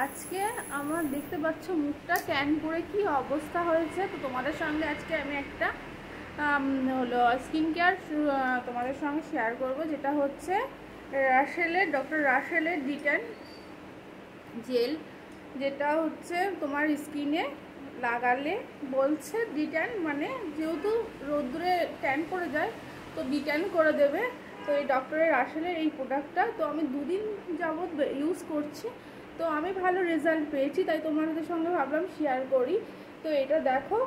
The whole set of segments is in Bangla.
আজকে আমার দেখতে পাচ্ছ মুখটা ট্যান করে কি অবস্থা হয়েছে। তো তোমাদের সঙ্গে আজকে আমি একটা হলো স্কিন কেয়ার তোমাদের সঙ্গে শেয়ার করব, যেটা হচ্ছে ডক্টর রাসেলের ডিট্যান জেল, যেটা হচ্ছে তোমার স্কিনে লাগালে বলছে ডিট্যান, মানে যেহেতু রোদ্রে ট্যান করে যায় তো ডিট্যান করে দেবে। তো এই ডক্টরের রাসেলের এই প্রোডাক্টটা তো আমি 2 দিন যাবৎ ইউজ করছি, তো আমি ভালো রেজাল্ট পেয়েছি, তাই তোমাদের সঙ্গে ভাবলাম শেয়ার করি। তো এটা দেখো,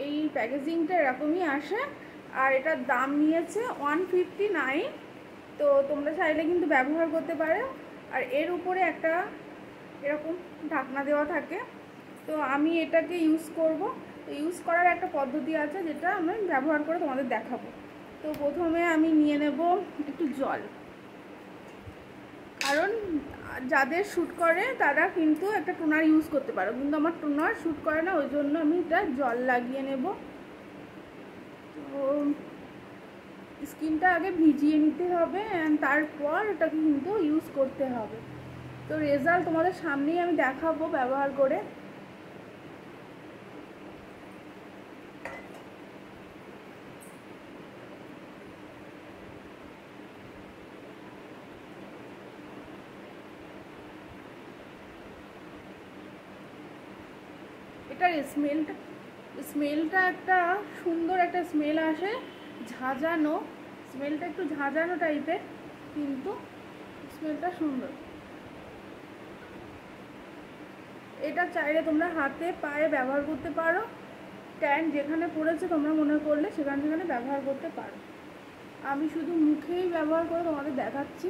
এই প্যাকেজিংটা এরকমই আসে, আর এটার দাম নিয়েছে 159। তো তোমরা চাইলে কিন্তু ব্যবহার করতে পারো। আর এর উপরে একটা এরকম ঢাকনা দেওয়া থাকে। তো আমি এটাকে ইউজ করব। তো ইউজ করার একটা পদ্ধতি আছে, যেটা আমি ব্যবহার করে তোমাদের দেখাবো। তো প্রথমে আমি নিয়ে নেব একটু জল, কারণ যাদের শ্যুট করে তারা কিন্তু একটা টোনার ইউজ করতে পারো, কিন্তু আমার টোনার শ্যুট করে না, ওই জন্য আমি এটা জল লাগিয়ে নেব। তো স্কিনটা আগে ভিজিয়ে নিতে হবে, তারপর এটাকে কিন্তু ইউজ করতে হবে। তো রেজাল্ট তোমাদের সামনেই আমি দেখাবো ব্যবহার করে। এটার স্মেলটা একটা সুন্দর একটা স্মেল আসে, ঝাঁঝানো স্মেলটা, একটু ঝাঁঝানো টাইপের, কিন্তু স্মেলটা সুন্দর। এটা চাইলে তোমরা হাতে পায়ে ব্যবহার করতে পারো, ট্যান যেখানে পড়েছে তোমরা মনে করলে সেখানে ব্যবহার করতে পারো। আমি শুধু মুখেই ব্যবহার করে তোমাদের দেখাচ্ছি।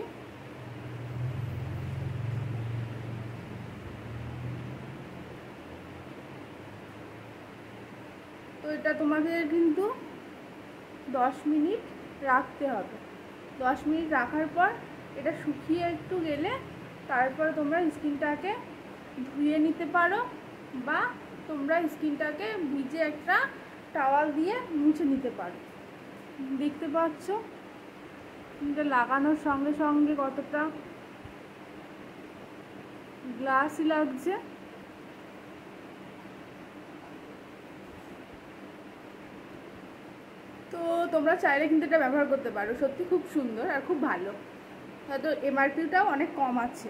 তো এটা তোমাদের কিন্তু 10 মিনিট রাখতে হবে। 10 মিনিট রাখার পর এটা শুকিয়ে একটু গেলে তারপর তোমরা স্কিনটাকে ধুয়ে নিতে পারো, বা তোমরা স্কিনটাকে ভিজে একটা টাওয়াল দিয়ে মুছে নিতে পারো। দেখতে পাচ্ছ এটা লাগানোর সঙ্গে সঙ্গে কতটা গ্লাসই লাগছে। তো তোমরা চাইলে কিন্তু এটা ব্যবহার করতে পারো, সত্যি খুব সুন্দর আর খুব ভালো। হয়তো এমআরপিটাও অনেক কম আছে।